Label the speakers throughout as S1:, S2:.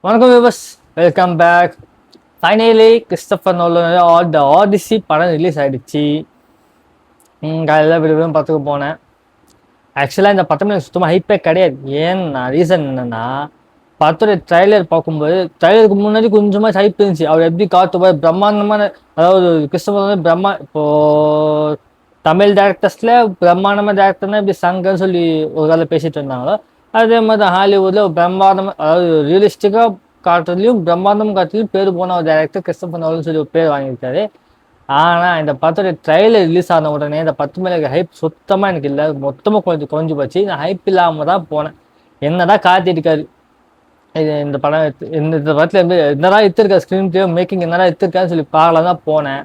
S1: வணக்கம் viewers, welcome back. Finally Christopher நோலனோட the Odyssey படம் ரிலீஸ் ஆகிடுச்சு. காலையில் விடுவிடும் படத்துக்கு போனேன். ஆக்சுவலாக இந்த படம் எனக்கு சுத்தமாக ஹைப்பே கிடையாது. ஏன்னா ரீசன் என்னென்னா, படத்தோட ட்ரைலர் பார்க்கும்போது ட்ரைலருக்கு முன்னாடி கொஞ்சமாக ஹைப் இருந்துச்சு. அவர் எப்படி காட்டுவார் பிரம்மாண்டமான, அதாவது கிறிஸ்டோபர் இப்போது தமிழ் டேரக்டர்ஸில் பிரம்மாண்டமாக டேரக்டர்னா இப்படி சங்கன்னு சொல்லி ஒரு காலம் பேசிகிட்டு இருந்தாங்களோ, அதே மாதிரி தான் ஹாலிவுட்டில் பிரம்மாண்டமாக, அதாவது ரியலிஸ்டிக்காக காட்டுறதுலையும் பிரம்மாண்டம் காட்டுறதுலையும் பேர் போன ஒரு டேரக்டர் கிறிஸ்டோபர் நோலன் சொல்லி ஒரு பேர் வாங்கியிருக்காரு. ஆனால் இந்த படத்தோட ட்ரைலர் ரிலீஸ் ஆன உடனே இந்த பத்து மேலே ஹைப் சுத்தமாக எனக்கு இல்லை, மொத்தமாக கொஞ்சம் குறைஞ்சி போச்சு. நான் ஹைப் இல்லாமல் தான் போனேன். என்னதான் காத்திருக்காரு இது இந்த படம் இந்த படத்தில் என்னதான் எடுத்திருக்கா, ஸ்க்ரீன் பிளே மேக்கிங் என்னதான் எடுத்திருக்கான்னு சொல்லி பார்க்கலாம் தான் போனேன்.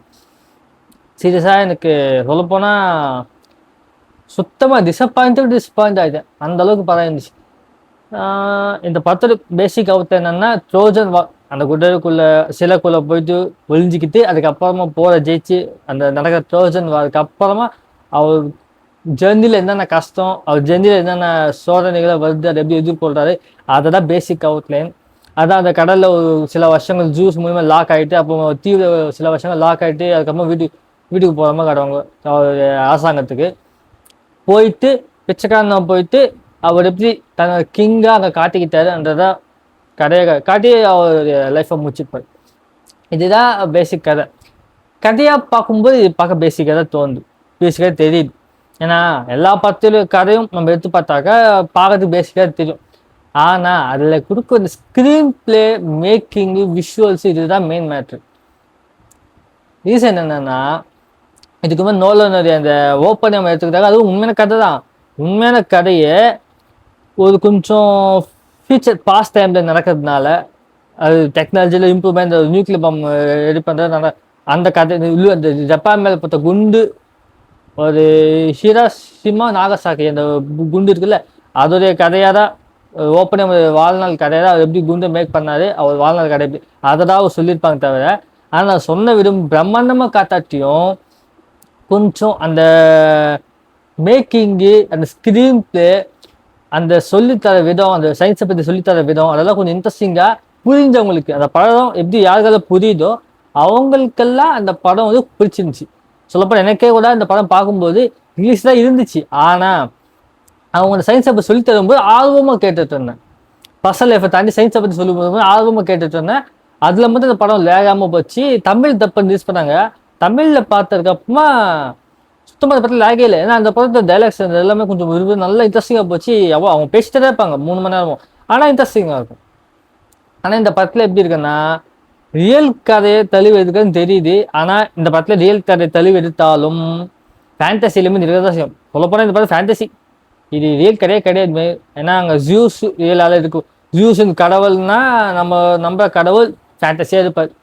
S1: சீரியஸாக எனக்கு சொல்லப்போனால் சுத்தமாக டிசப்பாயிண்ட் ஆகிட்டேன். அந்த அளவுக்கு படம் இருந்துச்சு. இந்த படத்தோட பேசிக் அவுட் என்னன்னா, ட்ரோஜன் வார், அந்த குதிரைக்குள்ள சிலைக்குள்ள போயிட்டு ஒளிஞ்சிக்கிட்டு அதுக்கப்புறமா போற ஜெயிச்சு அந்த நடக்கிற ட்ரோஜன் வாருக்கு அப்புறமா அவர் ஜெர்னியில் என்னென்ன கஷ்டம், அவர் ஜெர்னியில் என்னென்ன சோதனைகளை வருது, அதை எப்படி எதிர்கொள்றாரு, அதை தான் பேசிக் அவுட்லைன். அதான் அந்த கடலில் ஒரு சில வருஷங்கள் ஜூஸ் மூலியமாக லாக் ஆகிட்டு, அப்போ தீவிர சில வருஷங்கள் லாக் ஆகிட்டு அதுக்கப்புறமா வீட்டுக்கு போகிற மாதிரி காட்டுவாங்க. அரசாங்கத்துக்கு போயிட்டு பிச்சைக்காரனை போயிட்டு அவர் எப்படி தன்னோட கிங்காக அங்கே காட்டிக்கிட்டாருன்றதான் கதையை காட்டி அவர் லைஃப்பை முடிச்சுப்பார். இதுதான் பேசிக் கதை. கதையாக பார்க்கும்போது இது பார்க்க பேசிக்காக தான் தோணுது, பேசிக்காக தெரியுது. ஏன்னா எல்லா படத்திலும் கதையும் நம்ம எடுத்து பார்த்தாக்கா பார்க்கறதுக்கு பேசிக்காக தெரியும். ஆனால் அதில் கொடுக்குற ஸ்க்ரீன் பிளே, மேக்கிங்கு, விஷுவல்ஸ், இதுதான் மெயின் மேட்ரு. ரீசன் என்னன்னா, இதுக்கு மேலே நோலனுடைய அந்த ஓப்பன் நம்ம எடுத்துக்கிட்டாங்க, அதுவும் உண்மையான கதை தான். உண்மையான கதையை ஒரு கொஞ்சம் ஃபியூச்சர் பாஸ்ட் டைமில் நடக்கிறதுனால, அது டெக்னாலஜியில் இம்ப்ரூவ்மெண்ட், நியூக்ளியர் பாம் ரெடி பண்ணுறதுனால அந்த கதை, அந்த ஜப்பான் மேலே பார்த்த குண்டு, ஒரு ஹிரோஷிமா நாகசாக்கி அந்த குண்டு இருக்குல்ல, அதோடைய கதையாக தான் ஓப்பனே வாழ்நாள் கதையாக தான். அவர் எப்படி குண்டை மேக் பண்ணாரு, அவர் வாழ்நாள் கதை எப்படி, அதை தான் அவர் சொல்லியிருப்பாங்க தவிர, ஆனால் சொன்ன விடும் பிரம்மாண்டமாக காத்தாட்டியும் கொஞ்சம் அந்த மேக்கிங்கு, அந்த ஸ்க்ரீன் பிளே, அந்த சொல்லித்தர விதம், அந்த சயின்ஸை பற்றி சொல்லித்தர விதம், அதெல்லாம் கொஞ்சம் இன்ட்ரெஸ்டிங்காக புரிஞ்சவங்களுக்கு, அந்த படம் எப்படி யாருக்கெல்லாம் புரியுதோ அவங்களுக்கெல்லாம் அந்த படம் வந்து பிடிச்சிருந்துச்சு. சொல்லப்போனால் எனக்கே கூட இந்த படம் பார்க்கும்போது இங்கிலீஷ் தான் இருந்துச்சு, ஆனால் அவங்க அந்த சயின்ஸை பற்றி சொல்லி தரும்போது ஆர்வமாக கேட்டுட்டு இருந்தேன். பர்சனல் லைஃப்பை தாண்டி சயின்ஸை பற்றி சொல்லும்போது ஆர்வமாக கேட்டுட்டு இருந்தேன். அதில் மட்டும் இந்த படம் லேகாமல் போச்சு. தமிழ் தப்பு ரிலீஸ் பண்ணாங்க. தமிழில் பார்த்ததுக்கப்புறமா சுத்தமாக அந்த படத்தில் லேகே இல்லை. ஏன்னா அந்த படத்தை டைலாக்ஸ் எல்லாமே கொஞ்சம் நல்லா இன்ட்ரெஸ்டிங்காக போச்சு. அவங்க பேசிட்டே தான் இருப்பாங்க 3 மணி நேரமும், ஆனால் இன்ட்ரெஸ்டிங்காக இருக்கும். ஆனால் இந்த படத்தில் எப்படி இருக்குன்னா, ரியல் கதையை தெளிவு எடுக்குன்னு தெரியுது. ஆனால் இந்த படத்தில் ரியல் கதையை தெளிவு எடுத்தாலும் ஃபேண்டசி எலிமெண்ட் இருக்க தான் செய்யும். சொல்லப்போனால் இந்த படம் ஃபேண்டசி, இது ரியல் கதையே கிடையாது. ஏன்னா அங்கே ஜூஸ் ரியலால் இருக்கும். ஜூஸ் கடவுள்னா நம்ம கடவுள் ஃபேண்டசியாக இருப்பார்,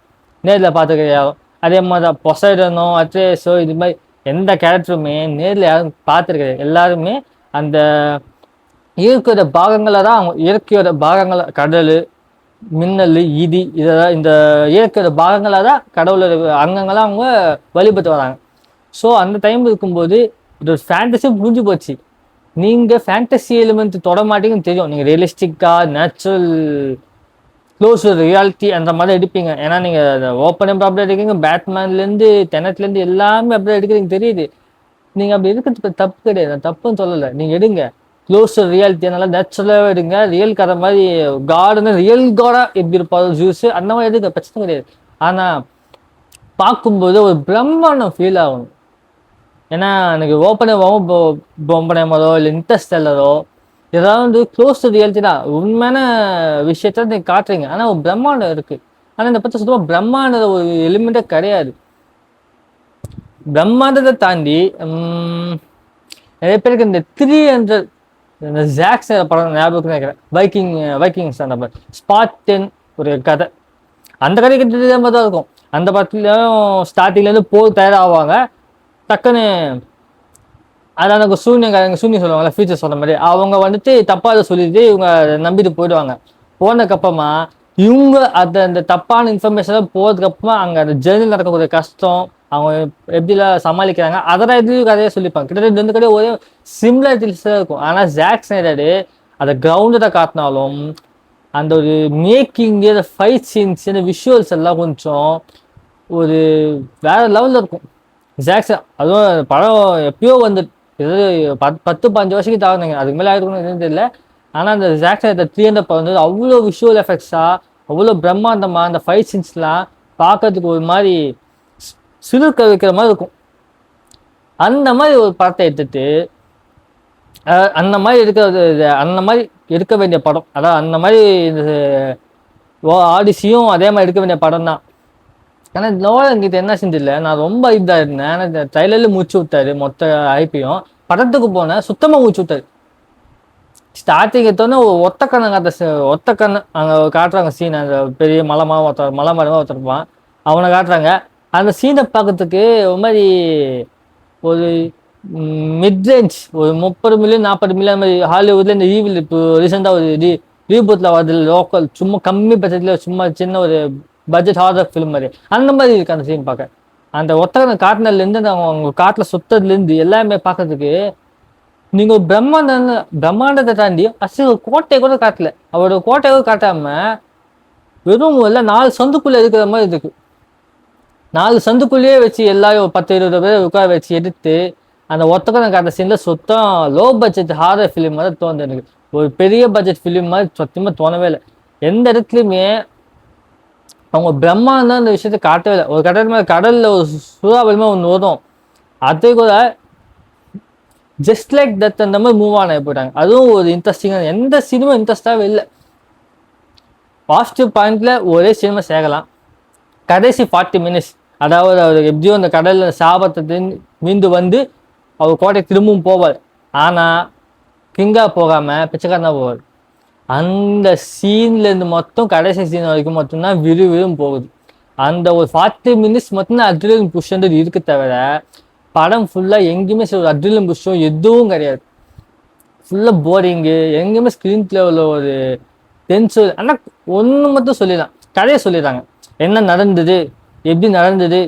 S1: நேரில் பார்த்துக்க யாரும். அதே மாதிரி தான் பொசைடனோ அட்ரேஸோ இது மாதிரி எந்த கேரக்டருமே நேரில் யாரும் பார்த்துருக்காரு. எல்லாருமே அந்த இயற்கையோட பாகங்களை தான், அவங்க இயற்கையோட பாகங்களை, கடல், மின்னல், இடி, இதெல்லாம் இந்த இயற்கையோட பாகங்களாக தான் கடவுளோட அங்கங்களாக அவங்க வழிபட்டு வராங்க. ஸோ அந்த டைம் இருக்கும்போது இது ஒரு ஃபேண்டஸியும் புரிஞ்சு போச்சு. நீங்கள் ஃபேண்டசி எலிமெண்ட் தொட மாட்டீங்கன்னு தெரியும். நீங்கள் ரியலிஸ்டிக்காக நேச்சுரல் க்ளோஸ் ரியாலிட்டி அந்த மாதிரி எடுப்பீங்க. ஏன்னா நீங்கள் ஓப்பன் அப்படி எடுக்கிறீங்க, பேட்மேன்லேருந்து டெனட்லேருந்து எல்லாமே அப்படி எடுக்கிறீங்க தெரியுது. நீங்கள் அப்படி இருக்கிறது தப்பு கிடையாது, நான் தப்புன்னு சொல்லலை. நீங்கள் எடுங்க க்ளோஸ் ரியாலிட்டி, நல்லா நேச்சுரலாகவே எடுங்க. ரியல் கதை மாதிரி காடுன்னு ரியல் காடாக எப்படி இருப்பாரு ஜூஸு அந்த மாதிரி எடுங்க, பிரச்சனை கிடையாது. ஆனால் பார்க்கும்போது ஒரு பிரம்மாண்டம் ஃபீல் ஆகணும். ஏன்னா எனக்கு ஓப்பனேவாகவும் பொம்பனேமரோ இல்லை இன்டர்ஸ்டெல்லரோ ஏதாவது வந்து க்ளோஸ் டு ரியாலிட்டி தான், உண்மையான விஷயத்த நீங்கள் காட்டுறீங்க. ஆனால் ஒரு பிரம்மாண்டம் இருக்குது. ஆனால் இந்த பற்றி சுத்தமாக பிரம்மாண்ட ஒரு எலிமெண்ட்டே கிடையாது. பிரம்மாண்டத்தை தாண்டி நிறைய பேருக்கு இந்த 300 இந்த ஜாக்ஸ் படம் ஞாபகம் நினைக்கிறேன், வைக்கிங்ஸ் அந்த படம் ஸ்பார்டன் ஒரு கதை, அந்த கதை கிட்ட மாதிரி தான் இருக்கும். அந்த படத்துலையும் ஸ்டார்டிங்லேருந்து போர் தயாராகுவாங்க. டக்குன்னு அதான் எனக்கு சூன்யம் சொல்லுவாங்கல்ல, ஃபியூச்சர் சொன்ன மாதிரி அவங்க வந்துட்டு தப்பாக சொல்லிட்டு இவங்க நம்பிட்டு போயிடுவாங்க. போனதுக்கப்புறமா இவங்க அந்த தப்பான இன்ஃபர்மேஷன் போகிறதுக்கப்புறமா அங்கே அந்த ஜெர்னி நடக்கக்கூடிய கஷ்டம், அவங்க எப்படிலாம் சமாளிக்கிறாங்க, அதெல்லாம் எதுவும் கதையாக சொல்லிப்பாங்க. கிட்டத்தட்ட 2 கடையும் ஒரே சிமிலாரிட்டிஸாக இருக்கும். ஆனால் ஜாக் ஸ்னைடரு அதை கிரவுண்டை காட்டினாலும் அந்த ஒரு மேக்கிங்கு, அந்த ஃபைட் சீன்ஸ், இந்த விஷுவல்ஸ் எல்லாம் கொஞ்சம் ஒரு வேற லெவலில் இருக்கும். ஜாக்சன் அதுவும் படம் எப்பயோ வந்து ஏதாவது 10 15 வருஷத்துக்கு தாக்குனாங்க, அதுக்கு மேலே ஆயிருக்குன்னு எதுவும் தெரியல. ஆனால் அந்த ஜாக்சன் இந்த 300 வந்து அவ்வளோ விஷுவல் எஃபெக்ட்ஸாக அவ்வளோ பிரம்மாண்டமாக அந்த ஃபைட் சீன்ஸ்லாம் பார்க்கறதுக்கு ஒரு மாதிரி சிறுக்க வைக்கிற மாதிரி இருக்கும். அந்த மாதிரி ஒரு படத்தை எடுத்துட்டு அந்த மாதிரி அந்த மாதிரி எடுக்க வேண்டிய படம், அதாவது அந்த மாதிரி இந்த ஆடிசியும் அதே மாதிரி எடுக்க வேண்டிய படம் தான். ஏன்னா நோலன் கிட்ட என்ன செஞ்சில்ல, நான் ரொம்ப இதாக இருந்தேன். ஆனால் இந்த ட்ரைலர்ல மூச்சு விட்டாரு மொத்த ஐபியும். படத்துக்கு போனேன், சுத்தமாக மூச்சு விட்டாரு. ஸ்டார்டிங் எடுத்தோன்னே ஒத்த கண்ணை ஒத்த கண்ணு அங்கே காட்டுறாங்க சீன். அந்த பெரிய மலை மரமாக ஒருத்தருப்பான், அவனை காட்டுறாங்க. அந்த சீனை பார்க்கறதுக்கு ஒரு மாதிரி ஒரு மிட்ரேஞ்ச் ஒரு 30 மில்லியன் 40 மில்லியன் மாதிரி ஹாலிவுட்ல இந்த ஈவில் இப்போ ரீசெண்டாக ஒரு ரீபூத்தில் வருது லோக்கல், சும்மா கம்மி பட்ஜெட்டில் சும்மா சின்ன ஒரு பட்ஜெட் ஹாரர் ஃபிலிம் மாதிரி அந்த மாதிரி இருக்கு அந்த சீன் பார்க்க. அந்த ஒத்தகனை காட்டினதுலேருந்து அவங்க காட்டில் சுத்ததுலேருந்து எல்லாமே பார்க்கறதுக்கு நீங்கள் பிரம்மாண்டத்தை தாண்டி ஒரு கோட்டையை கூட காட்டல. அவரோட கோட்டையை கூட காட்டாம வெறும் எல்லாம் 4 சந்துக்குள்ளே இருக்கிற மாதிரி இருக்கு. 4 சந்துக்குள்ளேயே வச்சு எல்லாரும் 10 20 பேர் உட்கார வச்சு எடுத்து அந்த ஒத்தக்கனை காட்டுற சீனில் சுத்தம் லோ பட்ஜெட் ஹாரர் ஃபிலிம் மாதிரி தோணுது எனக்கு. ஒரு பெரிய பட்ஜெட் ஃபிலிம் மாதிரி சத்தியமாக தோணவே இல்லை. எந்த இடத்துலையுமே அவங்க பிரம்மாண்டம் அந்த விஷயத்த காட்டவே இல்லை. ஒரு கடலில் ஒரு சூறாவளிமா ஒன்று வரும், அதே கூட ஜஸ்ட் லைக் தட் அந்த மாதிரி மூவ் ஆன போயிட்டாங்க. அதுவும் ஒரு இன்ட்ரெஸ்டிங்காக எந்த சினிமா இன்ட்ரெஸ்டாகவே இல்லை. பாசிட்டிவ் பாயிண்ட்ல ஒரே சினிமா சேர்க்கலாம், கடைசி 40 மினிட்ஸ், அதாவது அவர் எப்படியும் அந்த கடலில் சாபத்தை மீண்டு வந்து அவர் கோட்டைக்கு திரும்பவும் போவார். ஆனால் கிங்கா போகாமல் பிச்சைக்காரனா போவார். அந்த சீன்லேருந்து மொத்தம் கடைசி சீன் வரைக்கும் மட்டும்தான் விறுவிறும் போகுது. அந்த ஒரு 40 மினிட்ஸ் மட்டும்தான் அட்ரினலின் புஷ்ன்றது இருக்கு தவிர படம் ஃபுல்லாக எங்கேயுமே ஒரு அட்ரினலின் புஷ்ஷும் எதுவும் கிடையாது. ஃபுல்லாக போரிங்கு, எங்கேயுமே ஸ்க்ரீன் பிளேவில் ஒரு டென்ஷன். ஆனால் ஒன்று மட்டும் சொல்லிடலாம், கதையை சொல்லிடுறாங்க, என்ன நடந்தது எப்படி நடந்தது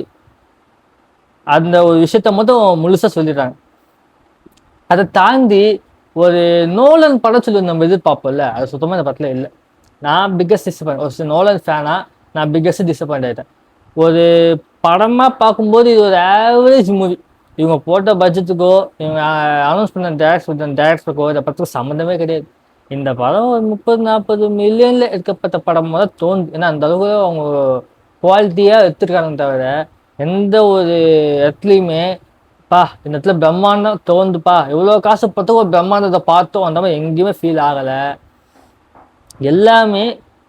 S1: அந்த ஒரு விஷயத்த மட்டும் முழுசாக சொல்லிடுறாங்க. அதை தாண்டி ஒரு நோலன் படம் சொல்லி நம்ம எதிர்பார்ப்போம்ல, அது சுத்தமாக இந்த படத்தில் இல்லை. நான் பிக்கஸ்ட் டிசப்பாயிண்ட், ஒரு நோலன் ஃபேனா நான் பிக்கஸ்ட் டிசப்பாயிண்ட் ஆகிட்டேன். ஒரு படமாக பார்க்கும்போது இது ஒரு ஆவரேஜ் மூவி. இவங்க போட்ட பட்ஜெட்டுக்கோ இவங்க அனௌன்ஸ் பண்ண டேரக்டருக்கோ இந்த படத்துக்கு சம்மந்தமே கிடையாது. இந்த படம் ஒரு 30 40 மில்லியனில் எடுக்கப்பட்ட படம் தான் தோணுது. ஏன்னா அந்த அளவுக்கு அவங்க குவாலிட்டியாக எடுத்துருக்காங்க தவிர எந்த ஒரு இடத்துலையுமே பா இந்த இடத்துல பிரம்மாண்டம் தோணுதுப்பா, எவ்வளோ காசு பார்த்து ஒரு பிரம்மாண்டத்தை பார்த்தோம் அந்த மாதிரி எங்கேயுமே ஃபீல் ஆகலை. எல்லாமே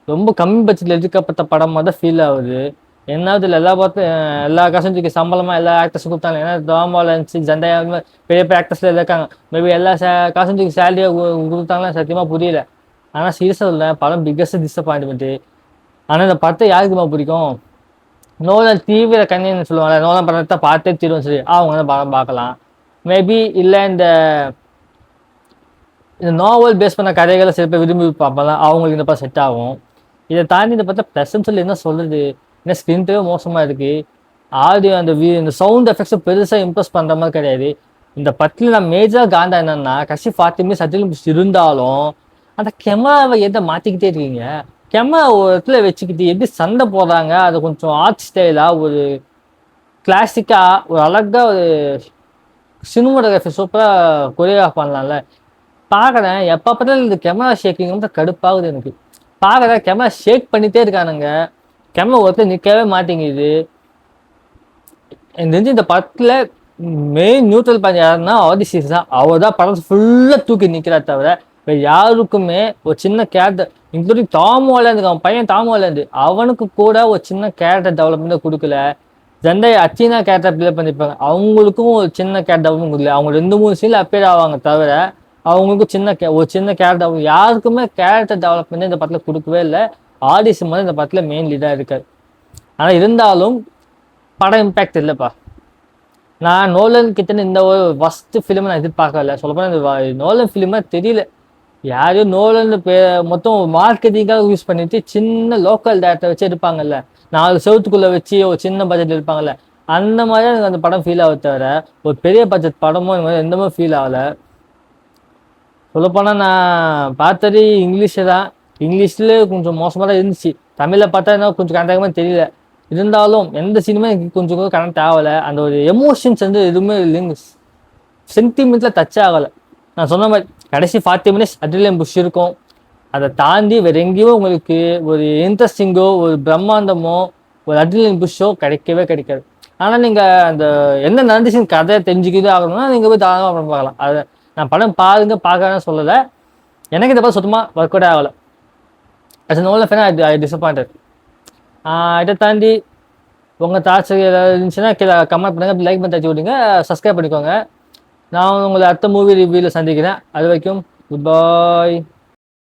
S1: ரொம்ப கம்மி பட்ஜெட்டில் எடுக்கப்பட்ட படமாக தான் ஃபீல் ஆகுது. என்னாவது எல்லா காசும் தூக்கி சம்பளமாக எல்லா ஆக்டர்ஸும் கொடுத்தாங்க. ஏன்னா ட்ராமாவில் இருந்துச்சு, ஜண்டையா பெரிய பெரிய ஆக்டர்ஸில் இருக்காங்க. மேபி எல்லா காசும் தூக்கி சேலரியாக கொடுத்தாங்களா சத்தியமாக புரியல. ஆனால் சீரியஸாக இல்லை, படம் பிக்கஸ்ட் டிசப்பாயின்மெண்ட்டு. ஆனால் இந்த படத்தை யாருக்குமா பிடிக்கும்? நோலன் தீவிர கண்ணின்னு சொல்லுவாங்க, நோலன் படத்தை பார்த்தே தீர்வும் சரி அவங்க வந்து படம் பார்க்கலாம். மேபி இல்லை இந்த நாவல் பேஸ் பண்ண கதைகளை சில பேர் விரும்பி பார்ப்பாங்க, அவங்களுக்கு இந்த படம் செட் ஆகும். இதை தாண்டி இந்த படத்தை ப்ளஸ்ன்னு சொல்லி என்ன சொல்கிறது, ஏன்னா ஸ்க்ரீன் பிளே மோசமாக இருக்குது, ஆடியோ இந்த சவுண்ட் எஃபெக்ட்ஸும் பெருசாக இம்ப்ரெஸ் பண்ணுற மாதிரி கிடையாது. இந்த படத்தில் நான் மேஜராக காண்டா என்னன்னா கடைசி 40 மினிட்ஸ் அட்ரினலின் இருந்தாலும் அந்த கேமராவை எதை மாற்றிக்கிட்டே இருக்கீங்க. கேமரா ஒரு இடத்துல வச்சுக்கிட்டு எப்படி சண்டை போடுறாங்க, அது கொஞ்சம் ஆர்ட் ஸ்டைலாக ஒரு கிளாசிக்காக ஒரு அழகாக ஒரு சினிமாட்டோகிராஃபி சூப்பராக கொரியோகிராஃப் பண்ணலாம்ல. பார்க்குறேன் எப்போ பார்த்தாலும் இந்த கேமரா ஷேக்கிங் வந்து கடுப்பாகுது எனக்கு. பார்க்குறேன் கேமரா ஷேக் பண்ணிகிட்டே இருக்கானுங்க, கேமரா ஒருத்தர் நிற்கவே மாட்டேங்குது. எனக்கு தெரிஞ்சு இந்த படத்தில் மெயின் நியூட்ரல் பாயிண்ட் யாருன்னா ஆதிசிஸ் தான். அவர் தான் படத்தை ஃபுல்லாக தூக்கி நிற்கிறா தவிர வேறு யாருக்குமே ஒரு சின்ன கேரக்டர், இன்க்ளூடிங் டாம் ஹாலண்ட், அவன் பையன் டாம் ஹாலண்ட், அவனுக்கு கூட ஒரு சின்ன கேரக்டர் டெவலப்மெண்ட் கொடுக்கல. ஜெண்டை அச்சீனா கேரக்டர் ப்ளே பண்ணியிருப்பாங்க, அவங்களுக்கும் ஒரு சின்ன கேரக்டர் டெவலப்மெண்ட் கொடுக்கல. அவங்க 2 3 சீனில் அப்பேர் ஆவாங்க தவிர அவங்களுக்கும் ஒரு சின்ன கேரக்டர், யாருக்குமே கேரக்டர் டெவலப்மெண்ட் இந்த படத்தில் கொடுக்கவே இல்லை. ஆடிசி மாதிரி இந்த படத்தில் மெயின் லீடாக இருக்காது. ஆனால் இருந்தாலும் படம் இம்பேக்ட் இல்லைப்பா. நான் நோலன் கிட்ட இந்த ஒரு ஃபஸ்ட்டு ஃபிலிமை நான் எதிர்பார்க்கல. சொல்லப்போனால் இந்த நோலன் ஃபிலிமாக தெரியல, யாரையும் நோலன் மொத்தம் மார்க்கெட்டிங்காக யூஸ் பண்ணிட்டு சின்ன லோக்கல் டேரக்டர் வச்சு எடுப்பாங்கல்ல, 4 செவத்துக்குள்ளே வச்சு ஒரு சின்ன பட்ஜெட் எடுப்பாங்கல்ல, அந்த மாதிரி எனக்கு அந்த படம் ஃபீல் ஆகுது தவிர ஒரு பெரிய பட்ஜெட் படமும் இந்த மாதிரி எந்த மாதிரி ஃபீல் ஆகலை. சொல்லப்போனால் நான் பார்த்தது இங்கிலீஷை தான், இங்கிலீஷ்ல கொஞ்சம் மோசமாக தான் இருந்துச்சு. தமிழில் பார்த்தா என்ன கொஞ்சம் கனெக்ட் ஆகாம தெரியல. இருந்தாலும் எந்த சினிமா எனக்கு கொஞ்சம் கூட கனெக்ட் ஆகலை. அந்த ஒரு எமோஷன்ஸ் வந்து எதுவுமே இல்லைங்க. சென்டிமெண்ட்ல டச் ஆகலை. நான் சொன்ன மாதிரி கடைசி 40 மினிட்ஸ் அட்ரிலியன் புஷ் இருக்கும். அதை தாண்டி வேற எங்கேயோ உங்களுக்கு ஒரு இன்ட்ரெஸ்டிங்கோ ஒரு பிரம்மாண்டமோ ஒரு அட்ரிலியன் புஷோ கிடைக்கவே கிடைக்காது. ஆனால் நீங்கள் அந்த என்ன நடந்துச்சுன்னு கதையை தெரிஞ்சுக்கிட்டே ஆகணும்னா நீங்கள் போய் தாராளமாக படம் பார்க்கலாம். அதை நான் படம் பாருங்க பார்க்கறேன்னு சொல்லலை. எனக்கு இந்த படம் சுத்தமாக ஒர்க் அவுட் ஆகலை. As Nolan fan I disappointed. இதை தாண்டி உங்கள் தாட்ஸ் ஏதாவது இருந்துச்சுன்னா கீழே கமெண்ட் பண்ணுங்கள், லைக் பண்ணி தச்சு விடுங்க, சப்ஸ்கிரைப் பண்ணிக்கோங்க. நான் உங்களை அடுத்த மூவி ரிவ்யூவில் சந்திக்கிறேன். அது வரைக்கும் குட் பாய்.